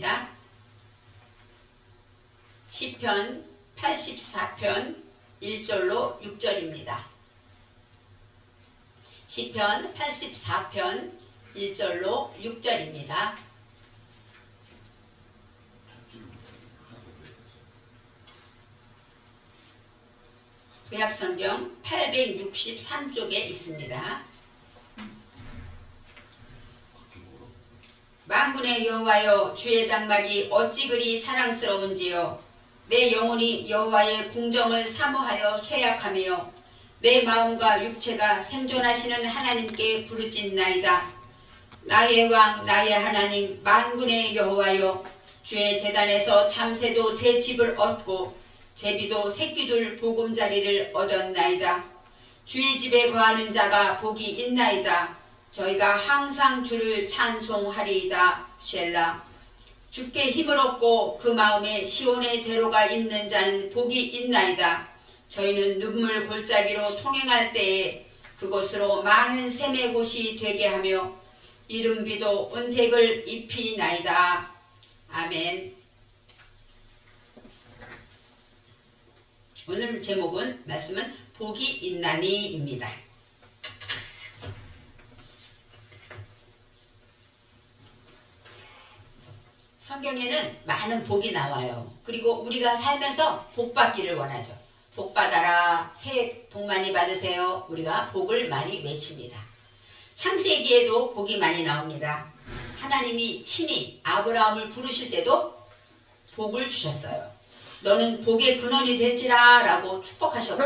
있습니다. 시편 84편 1절로 6절입니다. 시편 84편 1절로 6절입니다. 구약성경 863쪽에 있습니다. 만군의 여호와여, 주의 장막이 어찌 그리 사랑스러운지요. 내 영혼이 여호와의 궁정을 사모하여 쇠약하며 내 마음과 육체가 생존하시는 하나님께 부르짖나이다. 나의 왕 나의 하나님 만군의 여호와여, 주의 제단에서 잠새도 제 집을 얻고 제비도 새끼들 보금자리를 얻었나이다. 주의 집에 거하는 자가 복이 있나이다. 저희가 항상 주를 찬송하리이다. 셀라. 주께 힘을 얻고 그 마음에 시온의 대로가 있는 자는 복이 있나이다. 저희는 눈물 골짜기로 통행할 때에 그곳으로 많은 샘의 곳이 되게 하며 이른 비도 은택을 입히나이다. 아멘. 오늘 제목은 말씀은 복이 있나니입니다. 성경에는 많은 복이 나와요. 그리고 우리가 살면서 복 받기를 원하죠. 복 받아라, 새해 복 많이 받으세요. 우리가 복을 많이 외칩니다. 창세기에도 복이 많이 나옵니다. 하나님이 친히 아브라함을 부르실 때도 복을 주셨어요. 너는 복의 근원이 될지라 라고 축복하셨고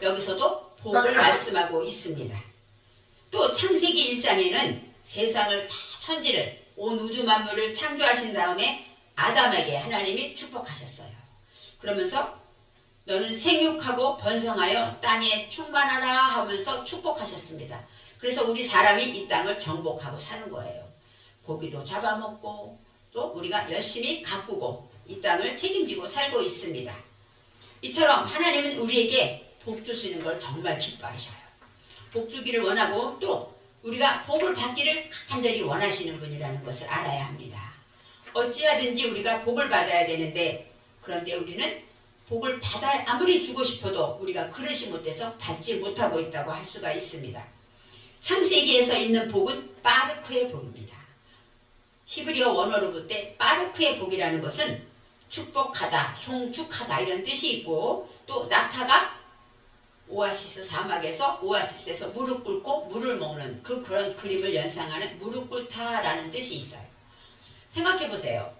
여기서도 복을 말씀하고 있습니다. 또 창세기 1장에는 세상을 다 천지를 온 우주 만물을 창조하신 다음에 아담에게 하나님이 축복하셨어요. 그러면서 너는 생육하고 번성하여 땅에 충만하라 하면서 축복하셨습니다. 그래서 우리 사람이 이 땅을 정복하고 사는 거예요. 고기도 잡아먹고 또 우리가 열심히 가꾸고 이 땅을 책임지고 살고 있습니다. 이처럼 하나님은 우리에게 복 주시는 걸 정말 기뻐하셔요. 복 주기를 원하고 또 우리가 복을 받기를 간절히 원하시는 분이라는 것을 알아야 합니다. 어찌하든지 우리가 복을 받아야 되는데 그런데 우리는 복을 아무리 주고 싶어도 우리가 그릇이 못돼서 받지 못하고 있다고 할 수가 있습니다. 창세기에서 있는 복은 바르크의 복입니다. 히브리어 원어로 볼 때 바르크의 복이라는 것은 축복하다, 송축하다 이런 뜻이 있고 또 낙타가 오아시스 사막에서 오아시스에서 무릎 꿇고 물을 먹는 그런 그림을 연상하는 무릎 꿇다라는 뜻이 있어요. 생각해 보세요.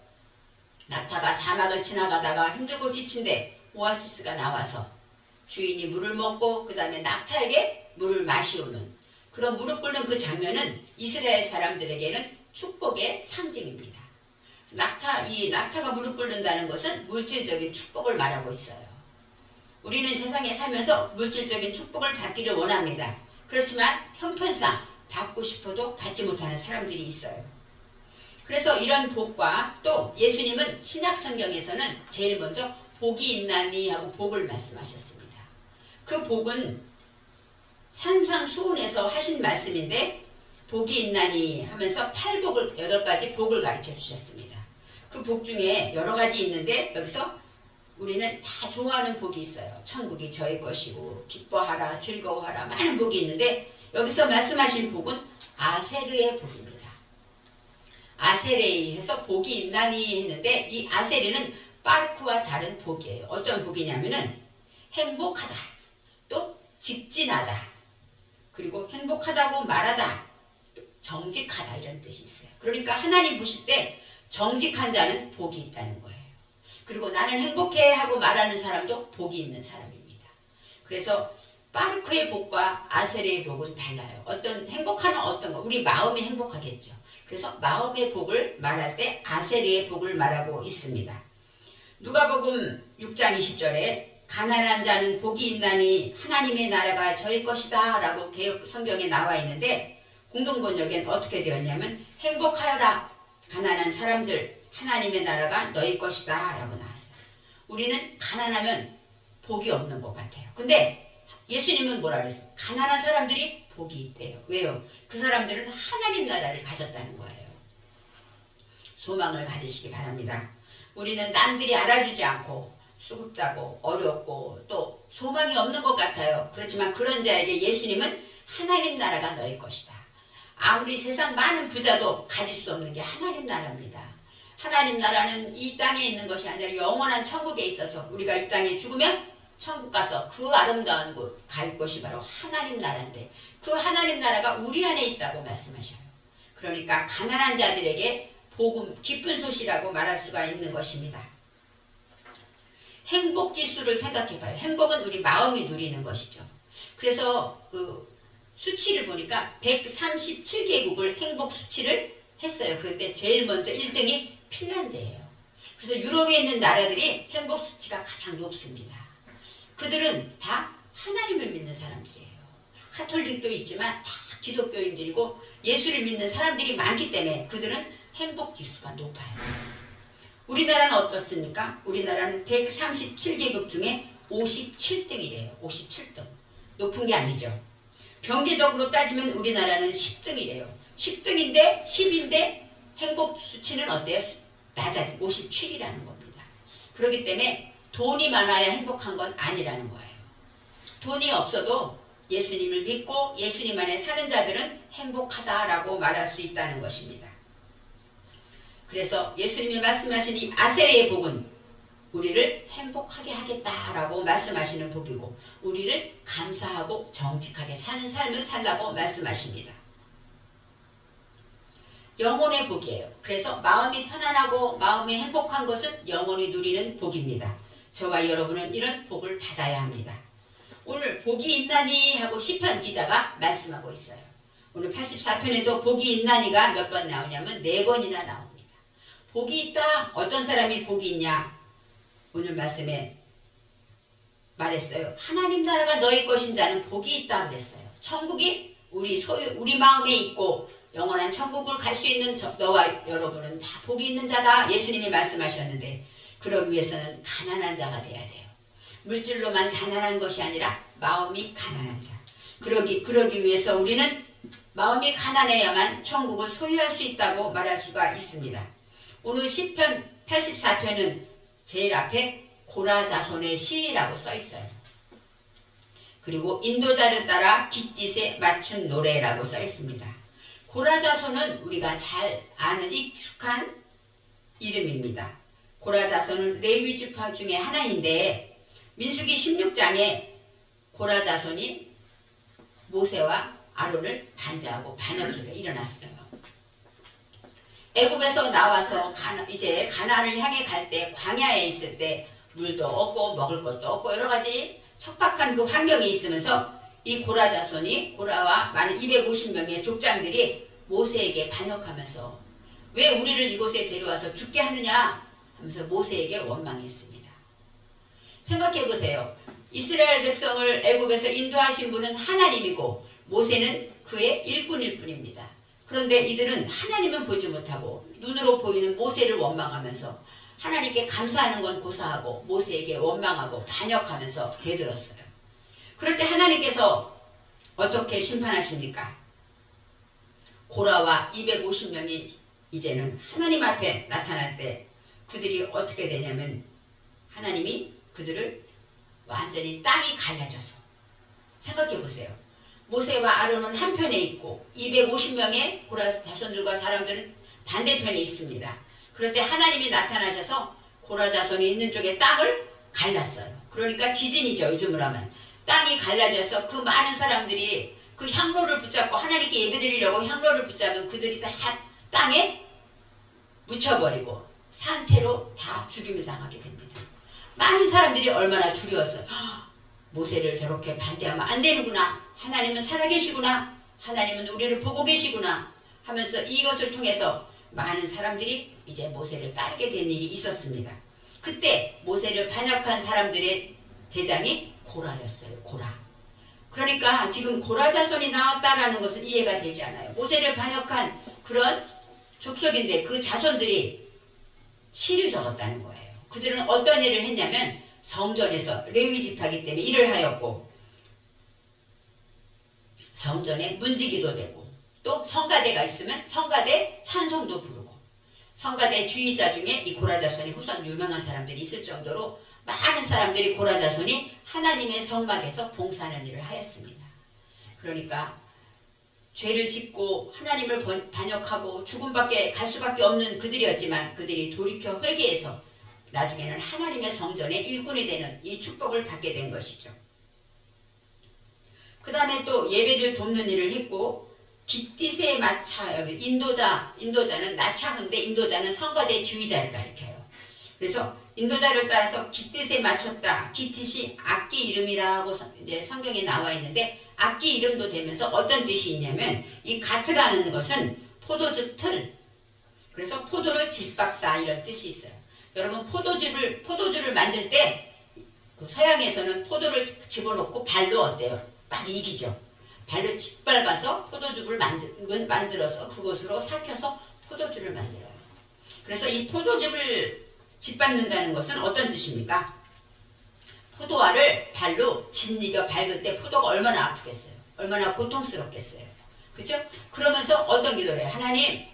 낙타가 사막을 지나가다가 힘들고 지친데 오아시스가 나와서 주인이 물을 먹고 그 다음에 낙타에게 물을 마시우는 그런 무릎 꿇는 그 장면은 이스라엘 사람들에게는 축복의 상징입니다. 낙타가 무릎 꿇는다는 것은 물질적인 축복을 말하고 있어요. 우리는 세상에 살면서 물질적인 축복을 받기를 원합니다. 그렇지만 형편상 받고 싶어도 받지 못하는 사람들이 있어요. 그래서 이런 복과 또 예수님은 신약성경에서는 제일 먼저 복이 있나니 하고 복을 말씀하셨습니다. 그 복은 산상수훈에서 하신 말씀인데 복이 있나니 하면서 8가지 복을 가르쳐 주셨습니다. 그 복 중에 여러 가지 있는데 여기서 우리는 다 좋아하는 복이 있어요. 천국이 저의 것이고 기뻐하라 즐거워하라 많은 복이 있는데 여기서 말씀하신 복은 아세르의 복입니다. 아세레이 해서 복이 있나니 했는데 이 아세르는 바르크와 다른 복이에요. 어떤 복이냐면은 행복하다, 또 직진하다, 그리고 행복하다고 말하다, 정직하다 이런 뜻이 있어요. 그러니까 하나님 보실 때 정직한 자는 복이 있다는 거예요. 그리고 나는 행복해 하고 말하는 사람도 복이 있는 사람입니다. 그래서 바르크의 복과 아세르의 복은 달라요. 행복하는 어떤 거, 우리 마음이 행복하겠죠. 그래서 마음의 복을 말할 때 아세르의 복을 말하고 있습니다. 누가복음 6장 20절에 가난한 자는 복이 있나니 하나님의 나라가 저희 것이다 라고 개역 성경에 나와 있는데 공동번역엔 어떻게 되었냐면 행복하여라 가난한 사람들 하나님의 나라가 너희 것이다 라고 나왔어요. 우리는 가난하면 복이 없는 것 같아요. 근데 예수님은 뭐라 그랬어요? 가난한 사람들이 복이 있대요. 왜요? 그 사람들은 하나님 나라를 가졌다는 거예요. 소망을 가지시기 바랍니다. 우리는 남들이 알아주지 않고 수급자고 어렵고 또 소망이 없는 것 같아요. 그렇지만 그런 자에게 예수님은 하나님 나라가 너희 것이다. 아무리 세상 많은 부자도 가질 수 없는 게 하나님 나라입니다. 하나님 나라는 이 땅에 있는 것이 아니라 영원한 천국에 있어서 우리가 이 땅에 죽으면 천국 가서 그 아름다운 곳 갈 곳이 바로 하나님 나라인데 그 하나님 나라가 우리 안에 있다고 말씀하셔요. 그러니까 가난한 자들에게 복음, 기쁜 소식이라고 말할 수가 있는 것입니다. 행복지수를 생각해봐요. 행복은 우리 마음이 누리는 것이죠. 그래서 그 수치를 보니까 137개국을 행복 수치를 했어요. 그런데 제일 먼저 1등이 핀란드예요. 그래서 유럽에 있는 나라들이 행복 수치가 가장 높습니다. 그들은 다 하나님을 믿는 사람들이에요. 카톨릭도 있지만 다 기독교인들이고 예수를 믿는 사람들이 많기 때문에 그들은 행복 지수가 높아요. 우리나라는 어떻습니까? 우리나라는 137개국 중에 57등이래요. 57등. 높은 게 아니죠. 경제적으로 따지면 우리나라는 10등이래요. 10등인데 10인데 행복 수치는 어때요? 낮아지 57이라는 겁니다. 그렇기 때문에 돈이 많아야 행복한 건 아니라는 거예요. 돈이 없어도 예수님을 믿고 예수님 안에 사는 자들은 행복하다라고 말할 수 있다는 것입니다. 그래서 예수님이 말씀하신 이 아세레의 복은 우리를 행복하게 하겠다라고 말씀하시는 복이고 우리를 감사하고 정직하게 사는 삶을 살라고 말씀하십니다. 영혼의 복이에요. 그래서 마음이 편안하고 마음이 행복한 것은 영혼이 누리는 복입니다. 저와 여러분은 이런 복을 받아야 합니다. 오늘 복이 있나니 하고 시편 기자가 말씀하고 있어요. 오늘 84편에도 복이 있나니가 몇 번 나오냐면 4번이나 나옵니다. 복이 있다. 어떤 사람이 복이 있냐? 오늘 말씀에 말했어요. 하나님 나라가 너희 것인 자는 복이 있다 그랬어요. 천국이 우리 마음에 있고 영원한 천국을 갈 수 있는 너와 여러분은 다 복이 있는 자다. 예수님이 말씀하셨는데 그러기 위해서는 가난한 자가 돼야 돼요. 물질로만 가난한 것이 아니라 마음이 가난한 자. 그러기 위해서 우리는 마음이 가난해야만 천국을 소유할 수 있다고 말할 수가 있습니다. 오늘 시편 84편은 제일 앞에 고라자손의 시라고 써 있어요. 그리고 인도자를 따라 깃딧에 맞춘 노래라고 써 있습니다. 고라자손은 우리가 잘 아는 익숙한 이름입니다. 고라자손은 레위 지파 중에 하나인데 민수기 16장에 고라자손이 모세와 아론을 반대하고 반역기가 일어났어요. 애굽에서 나와서 이제 가나안을 향해 갈 때 광야에 있을 때 물도 없고 먹을 것도 없고 여러 가지 척박한 그 환경이 있으면서 이 고라자손이 고라와 많은 250명의 족장들이 모세에게 반역하면서 왜 우리를 이곳에 데려와서 죽게 하느냐 하면서 모세에게 원망했습니다. 생각해 보세요. 이스라엘 백성을 애굽에서 인도하신 분은 하나님이고 모세는 그의 일꾼일 뿐입니다. 그런데 이들은 하나님은 보지 못하고 눈으로 보이는 모세를 원망하면서 하나님께 감사하는 건 고사하고 모세에게 원망하고 반역하면서 대들었어요. 그럴 때 하나님께서 어떻게 심판하십니까? 고라와 250명이 이제는 하나님 앞에 나타날 때 그들이 어떻게 되냐면 하나님이 그들을 완전히 땅이 갈라져서 생각해 보세요. 모세와 아론은 한편에 있고 250명의 고라 자손들과 사람들은 반대편에 있습니다. 그럴 때 하나님이 나타나셔서 고라 자손이 있는 쪽에 땅을 갈랐어요. 그러니까 지진이죠. 요즘으로 하면. 땅이 갈라져서 그 많은 사람들이 그 향로를 붙잡고 하나님께 예배드리려고 향로를 붙잡은 그들이 다 땅에 묻혀버리고 산채로 다 죽임을 당하게 됩니다. 많은 사람들이 얼마나 두려웠어요. 모세를 저렇게 반대하면 안 되는구나. 하나님은 살아계시구나. 하나님은 우리를 보고 계시구나 하면서 이것을 통해서 많은 사람들이 이제 모세를 따르게 된 일이 있었습니다. 그때 모세를 반역한 사람들의 대장이 고라였어요. 고라. 그러니까 지금 고라 자손이 나왔다라는 것은 이해가 되지 않아요. 모세를 반역한 그런 족속인데 그 자손들이 시를 적었다는 거예요. 그들은 어떤 일을 했냐면 성전에서 레위 지파이기 때문에 일을 하였고 성전에 문지기도 되고 또 성가대가 있으면 성가대 찬송도 부르고 성가대 주의자 중에 이 고라자손이 후손 유명한 사람들이 있을 정도로 많은 사람들이 고라자손이 하나님의 성막에서 봉사하는 일을 하였습니다. 그러니까 죄를 짓고 하나님을 반역하고 죽음밖에 갈 수밖에 없는 그들이었지만 그들이 돌이켜 회개해서 나중에는 하나님의 성전의 일꾼이 되는 이 축복을 받게 된 것이죠. 그 다음에 또 예배를 돕는 일을 했고 깃딧의 마차, 여기 인도자는 나차인데 인도자는 성가대 지휘자를 가리켜요. 그래서 인도자를 따라서 깃딧에 맞췄다. 깃딧이 악기 이름이라고 이제 성경에 나와 있는데 악기 이름도 되면서 어떤 뜻이 있냐면 이 가트라는 것은 포도즙 틀. 그래서 포도를 짓밟다 이런 뜻이 있어요. 여러분 포도주를 만들 때 그 서양에서는 포도를 집어넣고 발로 어때요? 막 이기죠. 발로 짓밟아서 포도즙을 만들어서 그것으로 삭혀서 포도주를 만들어요. 그래서 이 포도즙을 짓밟는다는 것은 어떤 뜻입니까? 포도알을 발로 짓이겨 밟을 때 포도가 얼마나 아프겠어요? 얼마나 고통스럽겠어요? 그죠? 그러면서 어떤 기도를 해요? 하나님,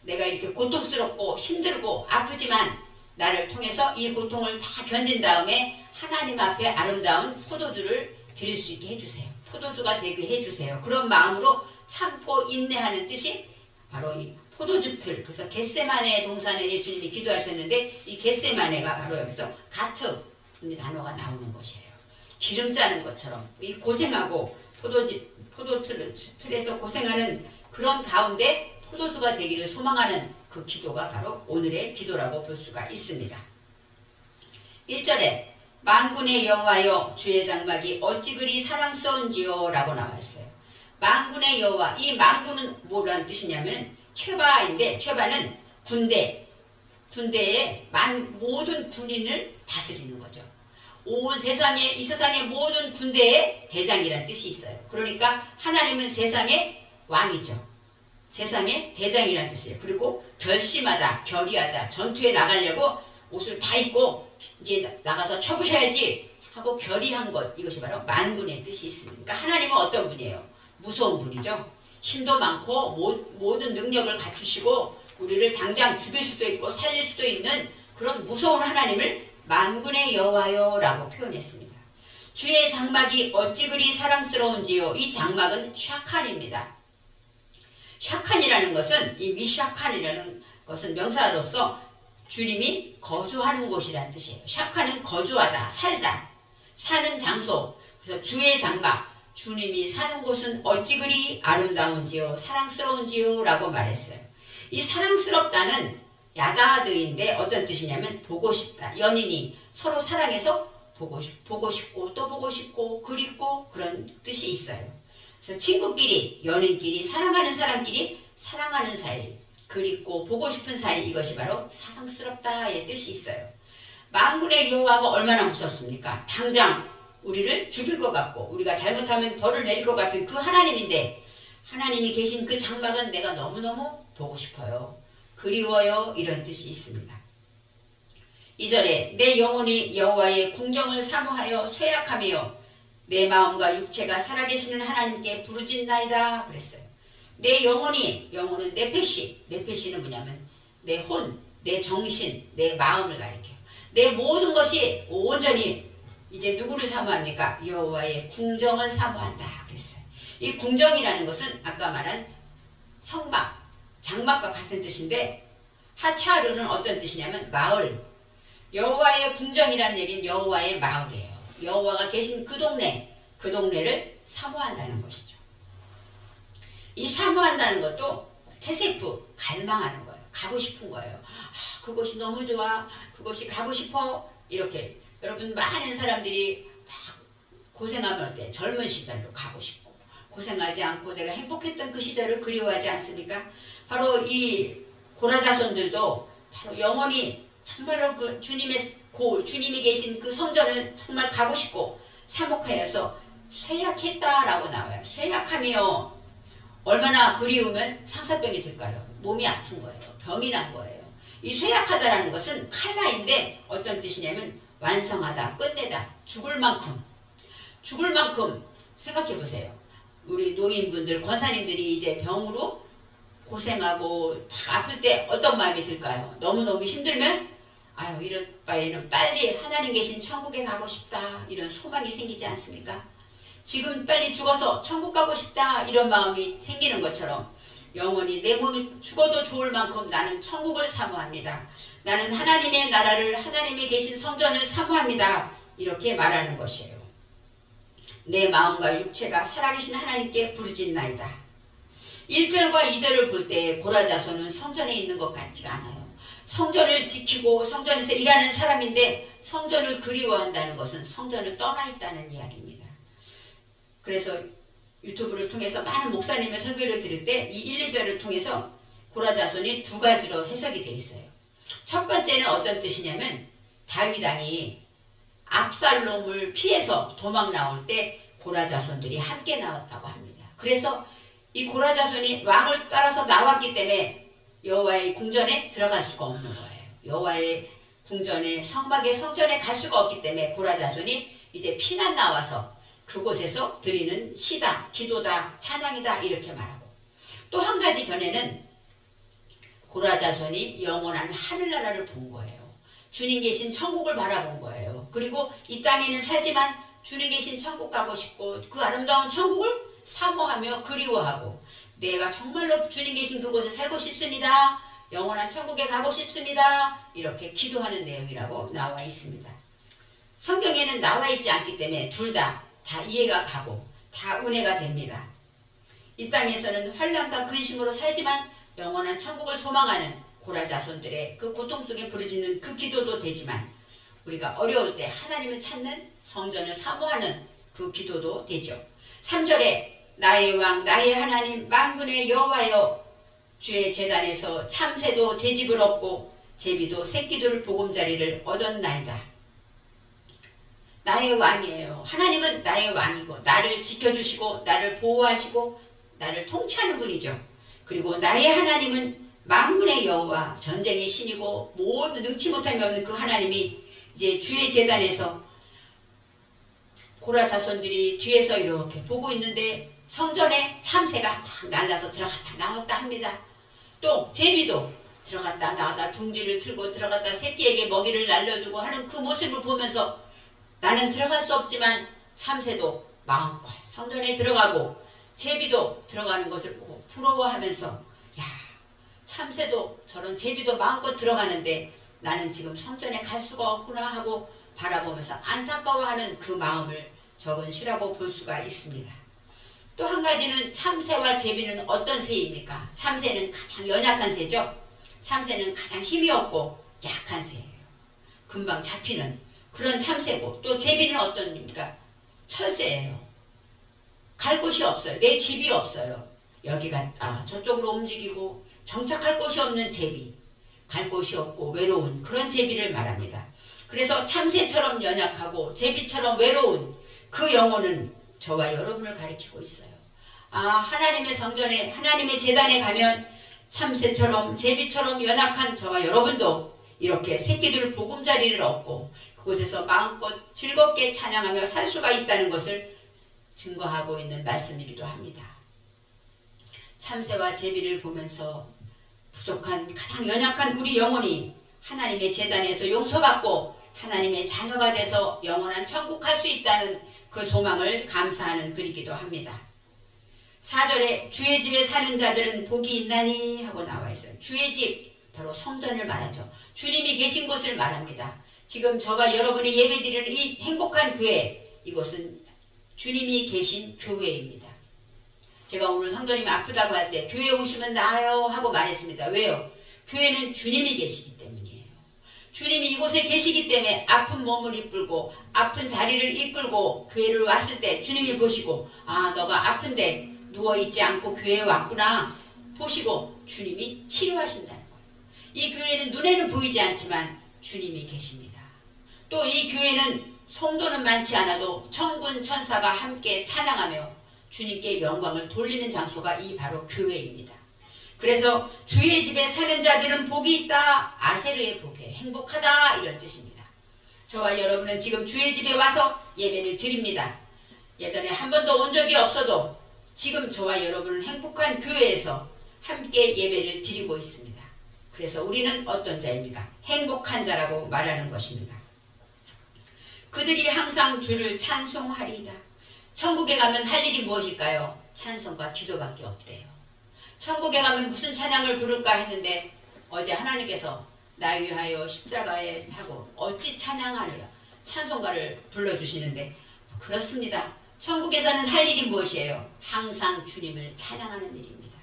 내가 이렇게 고통스럽고 힘들고 아프지만 나를 통해서 이 고통을 다 견딘 다음에 하나님 앞에 아름다운 포도주를 드릴 수 있게 해주세요. 포도주가 되게 해주세요. 그런 마음으로 참고 인내하는 뜻이 바로 이 포도즙틀. 그래서 겟세마네 동산에 예수님이 기도하셨는데 이 겟세마네가 바로 여기서 가트 이 단어가 나오는 것이에요. 기름 짜는 것처럼 이 고생하고 포도틀에서 고생하는 그런 가운데 포도주가 되기를 소망하는 그 기도가 바로 오늘의 기도라고 볼 수가 있습니다. 1절에 만군의 여호와여 주의 장막이 어찌 그리 사랑스러운지요 라고 나와 있어요. 만군의 여호와, 이 만군은 뭐라는 뜻이냐면 최바인데 최바는 군대의 모든 군인을 다스리는 거죠. 온 세상에 이 세상의 모든 군대의 대장이라는 뜻이 있어요. 그러니까 하나님은 세상의 왕이죠. 세상의 대장이라는 뜻이에요. 그리고 결심하다, 결의하다, 전투에 나가려고 옷을 다 입고 이제 나가서 쳐부셔야지 하고 결의한 것, 이것이 바로 만군의 뜻이 있습니다. 그러니까 하나님은 어떤 분이에요? 무서운 분이죠. 힘도 많고 모든 능력을 갖추시고 우리를 당장 죽일 수도 있고 살릴 수도 있는 그런 무서운 하나님을 만군의 여호와여 라고 표현했습니다. 주의 장막이 어찌 그리 사랑스러운지요. 이 장막은 샤칸입니다. 샤칸이라는 것은 이 미샤칸이라는 것은 명사로서 주님이 거주하는 곳이라는 뜻이에요. 샤칸은 거주하다, 살다, 사는 장소. 그래서 주의 장막, 주님이 사는 곳은 어찌 그리 아름다운지요, 사랑스러운지요 라고 말했어요. 이 사랑스럽다는 야다드인데 어떤 뜻이냐면 보고 싶다. 연인이 서로 사랑해서 보고 싶고 또 보고 싶고 그립고 그런 뜻이 있어요. 그래서 친구끼리, 연인끼리, 사랑하는 사람끼리 사랑하는 사이, 그립고 보고 싶은 사이, 이것이 바로 사랑스럽다의 뜻이 있어요. 만군의 여호와가 얼마나 무섭습니까? 당장 우리를 죽일 것 같고 우리가 잘못하면 벌을 내릴 것 같은 그 하나님인데 하나님이 계신 그 장막은 내가 너무너무 보고 싶어요. 그리워요. 이런 뜻이 있습니다. 2절에 내 영혼이 여호와의 궁정을 사모하여 쇠약하며 내 마음과 육체가 살아계시는 하나님께 부르짖나이다 그랬어요. 내 영혼은 네페시는 뭐냐면 내 혼, 내 정신, 내 마음을 가리켜요. 내 모든 것이 온전히 이제 누구를 사모합니까? 여호와의 궁정을 사모한다 그랬어요. 이 궁정이라는 것은 아까 말한 성막, 장막과 같은 뜻인데 하차르는 어떤 뜻이냐면 마을. 여호와의 궁정이라는 얘기는 여호와의 마을이에요. 여호와가 계신 그 동네를 사모한다는 것이죠. 이 사모한다는 것도 테세프, 갈망하는 거예요. 가고 싶은 거예요. 아, 그것이 너무 좋아. 그것이 가고 싶어. 이렇게 여러분 많은 사람들이 막 고생하면 어때? 젊은 시절로 가고 싶고 고생하지 않고 내가 행복했던 그 시절을 그리워하지 않습니까? 바로 이 고라자손들도 바로 영원히 정말로 그 주님이 계신 그 성전을 정말 가고 싶고 사목하여서 쇠약했다라고 나와요. 쇠약하며 얼마나 그리우면 상사병이 들까요? 몸이 아픈 거예요. 병이 난 거예요. 이 쇠약하다라는 것은 칼라인데 어떤 뜻이냐면 완성하다, 끝내다, 죽을 만큼 생각해 보세요. 우리 노인분들, 권사님들이 이제 병으로 고생하고 막 아플 때 어떤 마음이 들까요? 너무너무 힘들면 아유 이럴 바에는 빨리 하나님 계신 천국에 가고 싶다 이런 소망이 생기지 않습니까? 지금 빨리 죽어서 천국 가고 싶다 이런 마음이 생기는 것처럼 영원히 내 몸이 죽어도 좋을 만큼 나는 천국을 사모합니다. 나는 하나님의 나라를 하나님이 계신 성전을 사모합니다. 이렇게 말하는 것이에요. 내 마음과 육체가 살아계신 하나님께 부르짖나이다. 1절과 2절을 볼 때 고라자손은 성전에 있는 것 같지가 않아요. 성전을 지키고 성전에서 일하는 사람인데 성전을 그리워한다는 것은 성전을 떠나 있다는 이야기입니다. 그래서 유튜브를 통해서 많은 목사님의 설교를 들을 때 이 1, 2절을 통해서 고라자손이 두 가지로 해석이 돼 있어요. 첫 번째는 어떤 뜻이냐면 다윗 왕이 압살롬을 피해서 도망 나올 때 고라자손들이 함께 나왔다고 합니다. 그래서 이 고라자손이 왕을 따라서 나왔기 때문에 여호와의 궁전에 들어갈 수가 없는 거예요. 여호와의 궁전에 성막의 성전에 갈 수가 없기 때문에 고라자손이 이제 피난 나와서 그곳에서 드리는 시다, 기도다, 찬양이다 이렇게 말하고 또 한 가지 견해는 고라자손이 영원한 하늘나라를 본 거예요. 주님 계신 천국을 바라본 거예요. 그리고 이 땅에는 살지만 주님 계신 천국 가고 싶고 그 아름다운 천국을 사모하며 그리워하고 내가 정말로 주님 계신 그곳에 살고 싶습니다. 영원한 천국에 가고 싶습니다. 이렇게 기도하는 내용이라고 나와 있습니다. 성경에는 나와 있지 않기 때문에 둘 다 이해가 가고 다 은혜가 됩니다. 이 땅에서는 환난과 근심으로 살지만 영원한 천국을 소망하는 고라자손들의 그 고통 속에 부르짖는 그 기도도 되지만 우리가 어려울 때 하나님을 찾는 성전을 사모하는 그 기도도 되죠. 3절에 나의 왕 나의 하나님 만군의 여호와여 주의 제단에서 참새도 제 집을 얻고 제비도 새끼들 보금자리를 얻었나이다. 나의 왕이에요. 하나님은 나의 왕이고 나를 지켜주시고 나를 보호하시고 나를 통치하는 분이죠. 그리고 나의 하나님은 만군의 여호와 전쟁의 신이고 모든 능치 못함이 없는 그 하나님이 이제 주의 제단에서 고라자손들이 뒤에서 이렇게 보고 있는데 성전에 참새가 막 날라서 들어갔다 나왔다 합니다. 또 제비도 들어갔다 나왔다 둥지를 틀고 들어갔다 새끼에게 먹이를 날려주고 하는 그 모습을 보면서 나는 들어갈 수 없지만 참새도 마음껏 성전에 들어가고 제비도 들어가는 것을 보고 부러워하면서 야 참새도 저런 제비도 마음껏 들어가는데 나는 지금 성전에 갈 수가 없구나 하고 바라보면서 안타까워하는 그 마음을 적은 시라고 볼 수가 있습니다. 또 한 가지는 참새와 제비는 어떤 새입니까? 참새는 가장 연약한 새죠. 참새는 가장 힘이 없고 약한 새예요. 금방 잡히는 그런 참새고 또 제비는 어떤입니까? 철새예요. 갈 곳이 없어요. 내 집이 없어요. 여기 갔다 저쪽으로 움직이고 정착할 곳이 없는 제비. 갈 곳이 없고 외로운 그런 제비를 말합니다. 그래서 참새처럼 연약하고 제비처럼 외로운 그 영혼은 저와 여러분을 가리키고 있어요. 하나님의 성전에 하나님의 제단에 가면 참새처럼 제비처럼 연약한 저와 여러분도 이렇게 새끼들 보금자리를 얻고 그곳에서 마음껏 즐겁게 찬양하며 살 수가 있다는 것을 증거하고 있는 말씀이기도 합니다. 참새와 제비를 보면서 부족한 가장 연약한 우리 영혼이 하나님의 제단에서 용서받고 하나님의 자녀가 돼서 영원한 천국 갈 수 있다는 그 소망을 감사하는 글이기도 합니다. 4절에 주의 집에 사는 자들은 복이 있나니 하고 나와 있어요. 주의 집 바로 성전을 말하죠. 주님이 계신 곳을 말합니다. 지금 저와 여러분이 예배드리는 이 행복한 교회 이곳은 주님이 계신 교회입니다. 제가 오늘 성도님이 아프다고 할 때 교회 오시면 나아요 하고 말했습니다. 왜요? 교회는 주님이 계시기 때문이에요. 주님이 이곳에 계시기 때문에 아픈 몸을 이끌고 아픈 다리를 이끌고 교회를 왔을 때 주님이 보시고 너가 아픈데 누워있지 않고 교회에 왔구나 보시고 주님이 치료하신다는 거예요. 이 교회는 눈에는 보이지 않지만 주님이 계십니다. 또 이 교회는 성도는 많지 않아도 천군 천사가 함께 찬양하며 주님께 영광을 돌리는 장소가 이 바로 교회입니다. 그래서 주의 집에 사는 자들은 복이 있다. 아세르의 복에 행복하다 이런 뜻입니다. 저와 여러분은 지금 주의 집에 와서 예배를 드립니다. 예전에 한 번도 온 적이 없어도 지금 저와 여러분은 행복한 교회에서 함께 예배를 드리고 있습니다. 그래서 우리는 어떤 자입니까? 행복한 자라고 말하는 것입니다. 그들이 항상 주를 찬송하리이다. 천국에 가면 할 일이 무엇일까요? 찬송과 기도밖에 없대요. 천국에 가면 무슨 찬양을 부를까 했는데 어제 하나님께서 나 위하여 십자가에 하고 어찌 찬양하느라 찬송가를 불러주시는데 그렇습니다. 천국에서는 할 일이 무엇이에요? 항상 주님을 찬양하는 일입니다.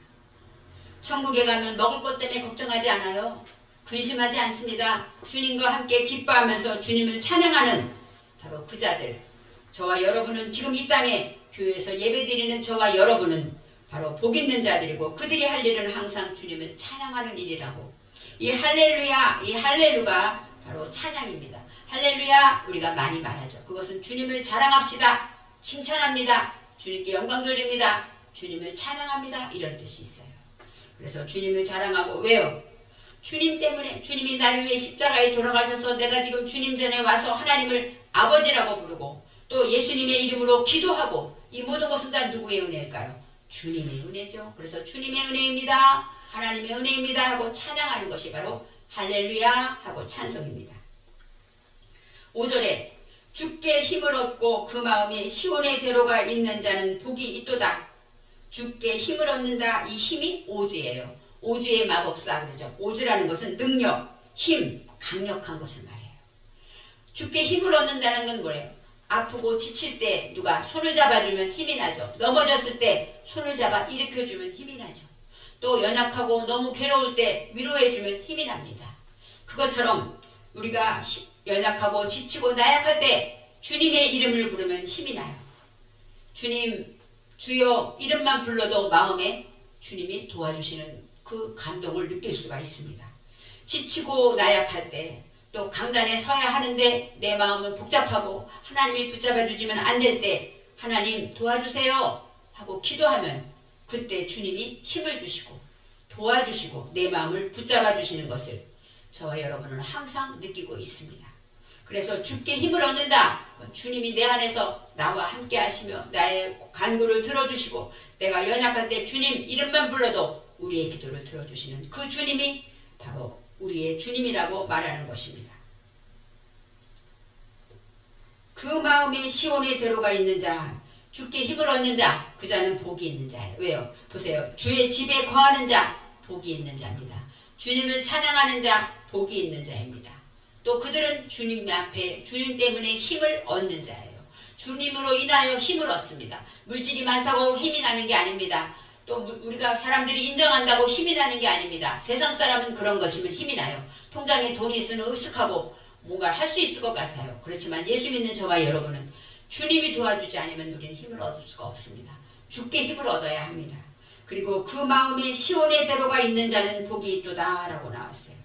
천국에 가면 먹을 것 때문에 걱정하지 않아요. 근심하지 않습니다. 주님과 함께 기뻐하면서 주님을 찬양하는 바로 그 자들, 저와 여러분은 지금 이 땅에 교회에서 예배드리는 저와 여러분은 바로 복 있는 자들이고 그들이 할 일은 항상 주님을 찬양하는 일이라고. 이 할렐루야, 이 할렐루가 바로 찬양입니다. 할렐루야 우리가 많이 말하죠. 그것은 주님을 자랑합시다. 칭찬합니다. 주님께 영광 돌립니다. 주님을 찬양합니다. 이런 뜻이 있어요. 그래서 주님을 자랑하고 왜요? 주님 때문에 주님이 나를 위해 십자가에 돌아가셔서 내가 지금 주님 전에 와서 하나님을 아버지라고 부르고 또 예수님의 이름으로 기도하고 이 모든 것은 다 누구의 은혜일까요? 주님의 은혜죠. 그래서 주님의 은혜입니다. 하나님의 은혜입니다 하고 찬양하는 것이 바로 할렐루야 하고 찬송입니다. 5절에 주께 힘을 얻고 그 마음에 시온의 대로가 있는 자는 복이 있도다. 주께 힘을 얻는다. 이 힘이 오즈예요. 오즈의 마법사 그러죠. 오즈라는 것은 능력, 힘, 강력한 것을 말해요. 주께 힘을 얻는다는 건 뭐예요? 아프고 지칠 때 누가 손을 잡아주면 힘이 나죠. 넘어졌을 때 손을 잡아 일으켜주면 힘이 나죠. 또 연약하고 너무 괴로울 때 위로해주면 힘이 납니다. 그것처럼 우리가 연약하고 지치고 나약할 때 주님의 이름을 부르면 힘이 나요. 주님, 주여 이름만 불러도 마음에 주님이 도와주시는 그 감동을 느낄 수가 있습니다. 지치고 나약할 때 또 강단에 서야 하는데 내 마음은 복잡하고 하나님이 붙잡아 주시면 안 될 때 하나님 도와주세요 하고 기도하면 그때 주님이 힘을 주시고 도와주시고 내 마음을 붙잡아 주시는 것을 저와 여러분은 항상 느끼고 있습니다. 그래서 주께 힘을 얻는다. 주님이 내 안에서 나와 함께 하시며 나의 간구를 들어주시고 내가 연약할 때 주님 이름만 불러도 우리의 기도를 들어주시는 그 주님이 바로 우리의 주님이라고 말하는 것입니다. 그 마음에 시온의 대로가 있는 자, 주께 힘을 얻는 자, 그 자는 복이 있는 자예요. 왜요? 보세요. 주의 집에 거하는 자, 복이 있는 자입니다. 주님을 찬양하는 자, 복이 있는 자입니다. 또 그들은 주님 앞에 주님 때문에 힘을 얻는 자예요. 주님으로 인하여 힘을 얻습니다. 물질이 많다고 힘이 나는 게 아닙니다. 또 우리가 사람들이 인정한다고 힘이 나는 게 아닙니다. 세상 사람은 그런 것이면 힘이 나요. 통장에 돈이 있으면 으쓱하고 뭔가 할 수 있을 것 같아요. 그렇지만 예수 믿는 저와 여러분은 주님이 도와주지 않으면 우리는 힘을 얻을 수가 없습니다. 주께 힘을 얻어야 합니다. 그리고 그 마음에 시온의 대로가 있는 자는 복이 있도다 라고 나왔어요.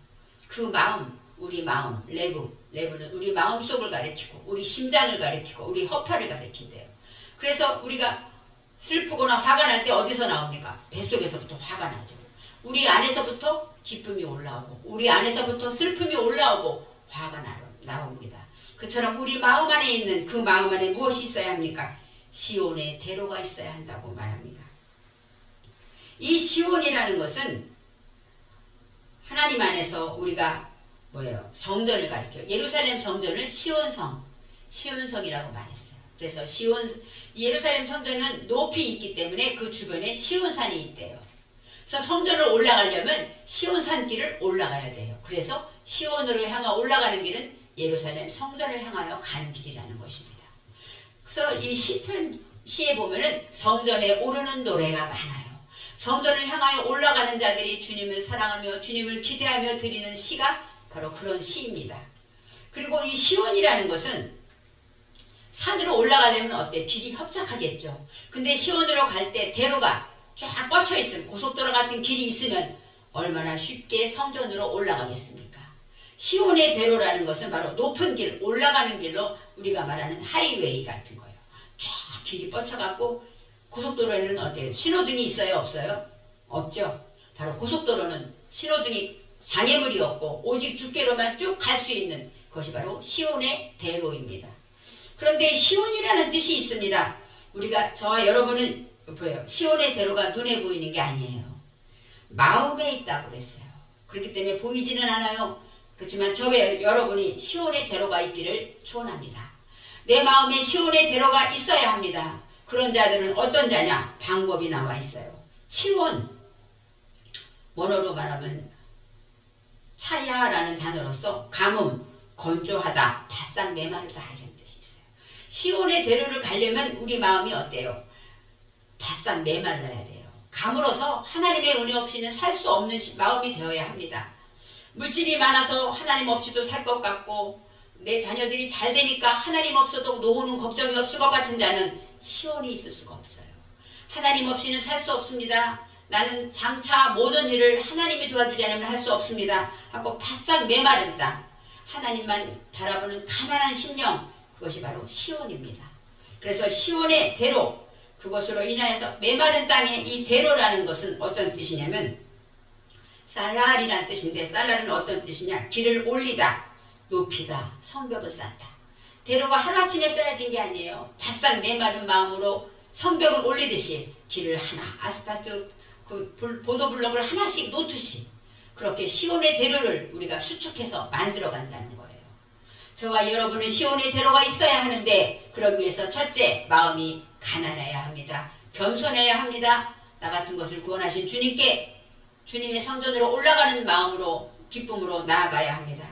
그 마음, 우리 마음, 레브는 우리 마음속을 가리키고 우리 심장을 가리키고 우리 허파를 가리킨대요. 그래서 우리가 슬프거나 화가 날 때 어디서 나옵니까? 뱃속에서부터 화가 나죠. 우리 안에서부터 기쁨이 올라오고 우리 안에서부터 슬픔이 올라오고 화가 나옵니다. 그처럼 우리 마음 안에 있는 그 마음 안에 무엇이 있어야 합니까? 시온의 대로가 있어야 한다고 말합니다. 이 시온이라는 것은 하나님 안에서 우리가 뭐예요? 성전을 가리켜요. 예루살렘 성전을 시온성이라고 말했어요. 그래서 예루살렘 성전은 높이 있기 때문에 그 주변에 시온산이 있대요. 그래서 성전을 올라가려면 시온산길을 올라가야 돼요. 그래서 시온으로 향해 올라가는 길은 예루살렘 성전을 향하여 가는 길이라는 것입니다. 그래서 이 시에 보면은 성전에 오르는 노래가 많아요. 성전을 향하여 올라가는 자들이 주님을 사랑하며 주님을 기대하며 드리는 시가 바로 그런 시입니다. 그리고 이 시온이라는 것은 산으로 올라가려면 어때? 길이 협착하겠죠. 근데 시온으로 갈 때 대로가 쫙 뻗쳐 있으면 고속도로 같은 길이 있으면 얼마나 쉽게 성전으로 올라가겠습니까? 시온의 대로라는 것은 바로 높은 길, 올라가는 길로 우리가 말하는 하이웨이 같은 거예요. 쫙 길이 뻗쳐갖고 고속도로에는 어때요? 신호등이 있어요? 없어요? 없죠. 바로 고속도로는 신호등이 장애물이 없고 오직 주께로만 쭉 갈 수 있는 것이 바로 시온의 대로입니다. 그런데 시온이라는 뜻이 있습니다. 우리가 저와 여러분은 보여요. 시온의 대로가 눈에 보이는 게 아니에요. 마음에 있다고 그랬어요. 그렇기 때문에 보이지는 않아요. 그렇지만 저와 여러분이 시온의 대로가 있기를 축원합니다. 내 마음에 시온의 대로가 있어야 합니다. 그런 자들은 어떤 자냐? 방법이 나와 있어요. 치원, 원어로 말하면 차야라는 단어로서 가뭄, 건조하다, 바싹 메마르다 이런 뜻이 있어요. 시온의 대로를 가려면 우리 마음이 어때요? 바싹 메말라야 돼요. 가물어서 하나님의 은혜 없이는 살 수 없는 마음이 되어야 합니다. 물질이 많아서 하나님 없이도 살 것 같고 내 자녀들이 잘 되니까 하나님 없어도 노후는 걱정이 없을 것 같은 자는 시온이 있을 수가 없어요. 하나님 없이는 살 수 없습니다. 나는 장차 모든 일을 하나님이 도와주지 않으면 할 수 없습니다 하고 바싹 메마른다. 하나님만 바라보는 가난한 심령, 그것이 바로 시온입니다. 그래서 시온의 대로, 그것으로 인하여서 메마른 땅의 이 대로라는 것은 어떤 뜻이냐면 살랄이라는 뜻인데, 살랄은 어떤 뜻이냐? 길을 올리다, 높이다, 성벽을 쌓다. 대로가 하루아침에 쌓여진 게 아니에요. 바싹 메마른 마음으로 성벽을 올리듯이 길을 하나, 아스팔트 보도블럭을 하나씩 놓듯이 그렇게 시온의 대로를 우리가 수축해서 만들어 간다는 거예요. 저와 여러분은 시온의 대로가 있어야 하는데, 그러기 위해서 첫째, 마음이 가난해야 합니다. 겸손해야 합니다. 나 같은 것을 구원하신 주님께, 주님의 성전으로 올라가는 마음으로, 기쁨으로 나아가야 합니다.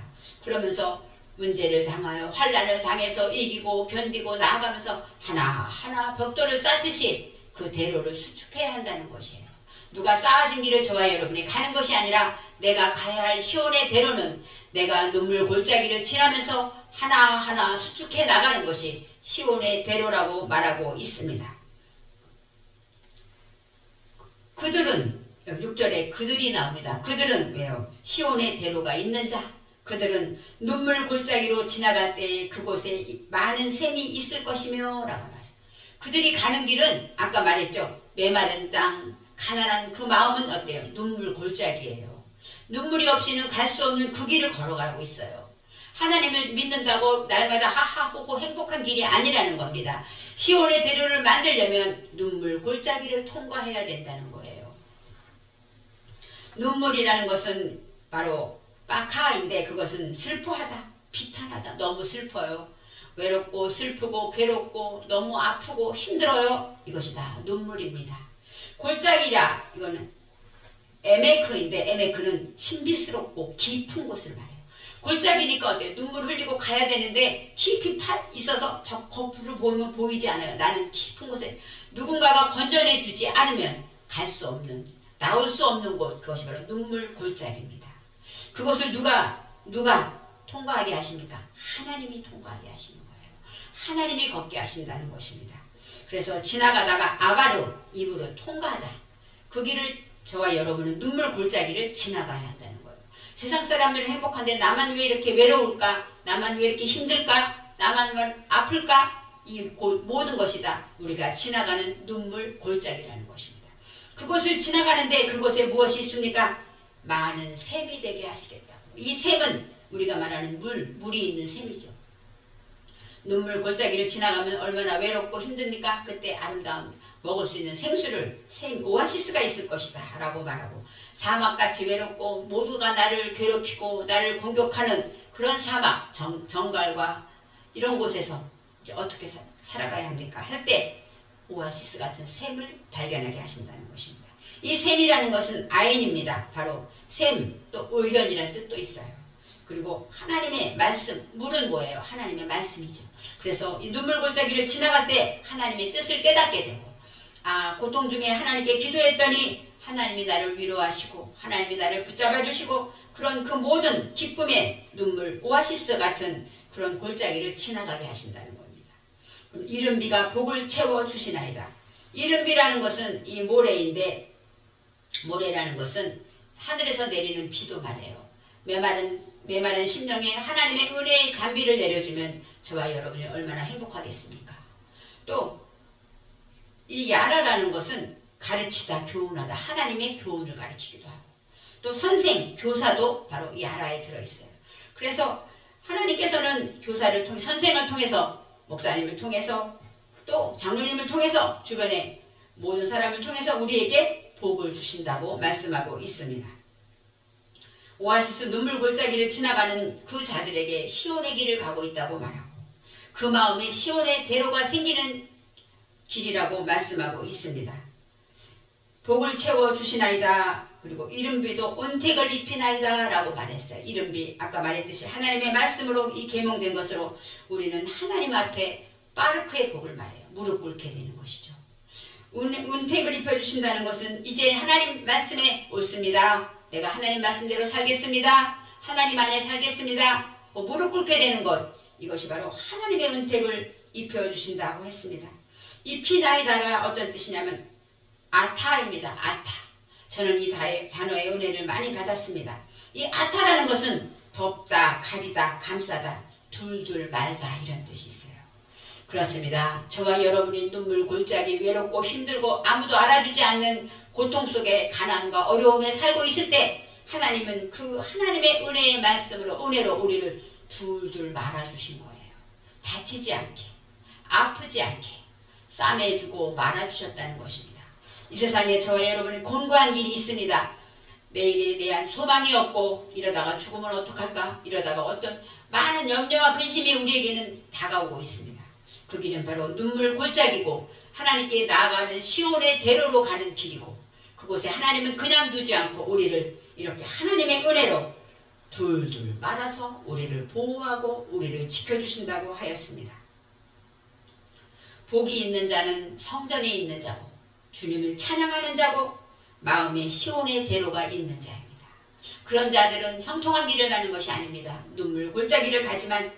그러면서 문제를 당하여 환난을 당해서 이기고 견디고 나아가면서 하나하나 벽돌을 쌓듯이 그 대로를 수축해야 한다는 것이에요. 누가 쌓아진 길을 저와 여러분이 가는 것이 아니라 내가 가야 할 시온의 대로는 내가 눈물 골짜기를 지나면서 하나하나 수축해 나가는 것이 시온의 대로라고 말하고 있습니다. 그들은 6절에 그들이 나옵니다. 그들은 왜요? 시온의 대로가 있는 자, 그들은 눈물 골짜기로 지나갈 때 그곳에 많은 샘이 있을 것이며 라고 말하죠. 그들이 가는 길은 아까 말했죠. 메마른 땅, 가난한 그 마음은 어때요? 눈물 골짜기예요. 눈물이 없이는 갈 수 없는 그 길을 걸어가고 있어요. 하나님을 믿는다고 날마다 하하호호 행복한 길이 아니라는 겁니다. 시온의 대로를 만들려면 눈물 골짜기를 통과해야 된다는 거예요. 눈물이라는 것은 바로 빠카인데, 그것은 슬퍼하다, 비탄하다, 너무 슬퍼요. 외롭고 슬프고 괴롭고 너무 아프고 힘들어요. 이것이 다 눈물입니다. 골짜기라, 이거는 에메크인데, 에메크는 신비스럽고 깊은 곳을 말해요. 골짜기니까 어때요? 눈물 흘리고 가야 되는데 깊이 있어서 거꾸로 보이면 보이지 않아요. 나는 깊은 곳에 누군가가 건져내 주지 않으면 갈 수 없는, 나올 수 없는 곳, 그것이 바로 눈물 골짜기입니다. 그것을 누가 통과하게 하십니까? 하나님이 통과하게 하시는 거예요. 하나님이 걷게 하신다는 것입니다. 그래서 지나가다가 아가로, 입으로 통과하다. 그 길을 저와 여러분은 눈물 골짜기를 지나가야 한다는 거예요. 세상 사람들은 행복한데 나만 왜 이렇게 외로울까? 나만 왜 이렇게 힘들까? 나만 왜 아플까? 이 모든 것이 다 우리가 지나가는 눈물 골짜기라는 것입니다. 그곳을 지나가는데 그곳에 무엇이 있습니까? 많은 샘이 되게 하시겠다. 이 샘은 우리가 말하는 물이 있는 샘이죠. 눈물 골짜기를 지나가면 얼마나 외롭고 힘듭니까? 그때 아름다운 먹을 수 있는 생수를, 오아시스가 있을 것이다 라고 말하고, 사막같이 외롭고 모두가 나를 괴롭히고 나를 공격하는 그런 사막, 정갈과 이런 곳에서 이제 어떻게 살아가야 합니까? 할 때 오아시스 같은 샘을 발견하게 하신다는 것입니다. 이 샘이라는 것은 아인입니다. 바로 샘, 또 의견이라는 뜻도 있어요. 그리고 하나님의 말씀, 물은 뭐예요? 하나님의 말씀이죠. 그래서 이 눈물 골짜기를 지나갈 때 하나님의 뜻을 깨닫게 되고, 고통 중에 하나님께 기도했더니 하나님이 나를 위로하시고 하나님이 나를 붙잡아 주시고, 그런 그 모든 기쁨의 눈물, 오아시스 같은 그런 골짜기를 지나가게 하신다는 겁니다. 이른 비가 복을 채워 주시나이다. 이른 비라는 것은 이 모래인데, 모래라는 것은 하늘에서 내리는 비도 말해요. 메마른 심령에 하나님의 은혜의 단비를 내려주면 저와 여러분이 얼마나 행복하겠습니까? 또 이 야라라는 것은 가르치다, 교훈하다, 하나님의 교훈을 가르치기도 하고, 또 선생, 교사도 바로 야라에 들어있어요. 그래서 하나님께서는 교사를 통해, 선생을 통해서, 목사님을 통해서, 또 장로님을 통해서, 주변에 모든 사람을 통해서 우리에게 복을 주신다고 말씀하고 있습니다. 오아시스 눈물 골짜기를 지나가는 그 자들에게 시온의 길을 가고 있다고 말하고 그 마음에 시온의 대로가 생기는 길이라고 말씀하고 있습니다. 복을 채워 주시나이다. 그리고 이른비도 은택을 입히나이다 라고 말했어요. 이른비 아까 말했듯이 하나님의 말씀으로 이 계명된 것으로 우리는 하나님 앞에 빠르크의 복을 말해요. 무릎 꿇게 되는 것이죠. 은택을 입혀주신다는 것은 이제 하나님 말씀에 옳습니다. 내가 하나님 말씀대로 살겠습니다. 하나님 안에 살겠습니다. 무릎 꿇게 되는 것, 이것이 바로 하나님의 은택을 입혀주신다고 했습니다. 이 피나이다가 어떤 뜻이냐면 아타입니다. 아타. 저는 이 단어의 은혜를 많이 받았습니다. 이 아타라는 것은 덮다, 가리다, 감싸다, 둘둘 말다 이런 뜻이 있어요. 그렇습니다. 저와 여러분이 눈물 골짜기 외롭고 힘들고 아무도 알아주지 않는 고통 속에 가난과 어려움에 살고 있을 때 하나님은 그 하나님의 은혜의 말씀으로 은혜로 우리를 둘둘 말아주신 거예요. 다치지 않게, 아프지 않게 싸매주고 말아주셨다는 것입니다. 이 세상에 저와 여러분이 곤고한 길이 있습니다. 내일에 대한 소망이 없고 이러다가 죽으면 어떡할까? 이러다가 어떤 많은 염려와 근심이 우리에게는 다가오고 있습니다. 그 길은 바로 눈물 골짜기고 하나님께 나아가는 시온의 대로로 가는 길이고 그곳에 하나님은 그냥 두지 않고 우리를 이렇게 하나님의 은혜로 둘둘 말아서 우리를 보호하고 우리를 지켜주신다고 하였습니다. 복이 있는 자는 성전에 있는 자고 주님을 찬양하는 자고 마음에 시온의 대로가 있는 자입니다. 그런 자들은 형통한 길을 가는 것이 아닙니다. 눈물 골짜기를 가지만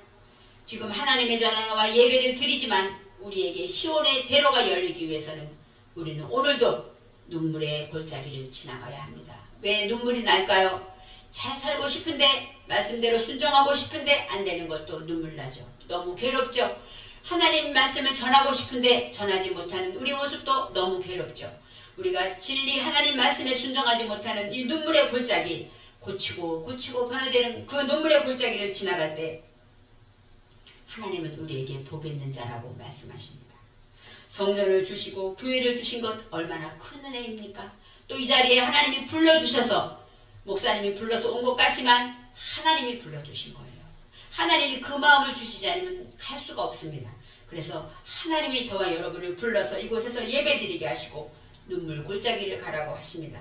지금 하나님의 전화와 예배를 드리지만 우리에게 시온의 대로가 열리기 위해서는 우리는 오늘도 눈물의 골짜기를 지나가야 합니다. 왜 눈물이 날까요? 잘 살고 싶은데 말씀대로 순종하고 싶은데 안 되는 것도 눈물 나죠. 너무 괴롭죠. 하나님 말씀을 전하고 싶은데 전하지 못하는 우리 모습도 너무 괴롭죠. 우리가 진리 하나님 말씀에 순종하지 못하는 이 눈물의 골짜기 고치고 번화되는 그 눈물의 골짜기를 지나갈 때 하나님은 우리에게 복 있는 자라고 말씀하십니다. 성전을 주시고 교회를 주신 것 얼마나 큰 은혜입니까? 또 이 자리에 하나님이 불러주셔서 목사님이 불러서 온 것 같지만 하나님이 불러주신 거예요. 하나님이 그 마음을 주시지 않으면 갈 수가 없습니다. 그래서 하나님이 저와 여러분을 불러서 이곳에서 예배드리게 하시고 눈물 골짜기를 가라고 하십니다.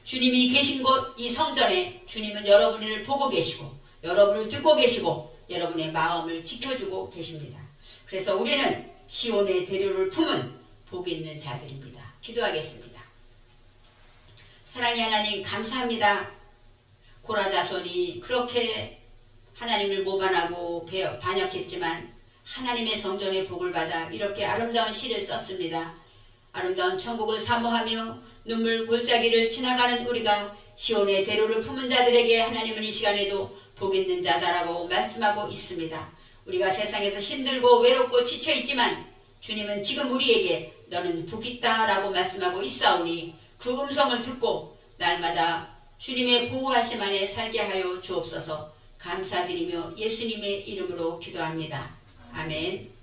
주님이 계신 곳 이 성전에 주님은 여러분을 보고 계시고 여러분을 듣고 계시고 여러분의 마음을 지켜주고 계십니다. 그래서 우리는 시온의 대로를 품은 복 있는 자들입니다. 기도하겠습니다. 사랑의 하나님 감사합니다. 고라 자손이 그렇게 하나님을 모반하고 반역했지만 하나님의 성전의 복을 받아 이렇게 아름다운 시를 썼습니다. 아름다운 천국을 사모하며 눈물 골짜기를 지나가는 우리가 시온의 대로를 품은 자들에게 하나님은 이 시간에도 복 있는 자다라고 말씀하고 있습니다. 우리가 세상에서 힘들고 외롭고 지쳐있지만 주님은 지금 우리에게 너는 복 있다라고 말씀하고 있사오니 그 음성을 듣고 날마다 주님의 보호하심 안에 살게 하여 주옵소서. 감사드리며 예수님의 이름으로 기도합니다. 아멘.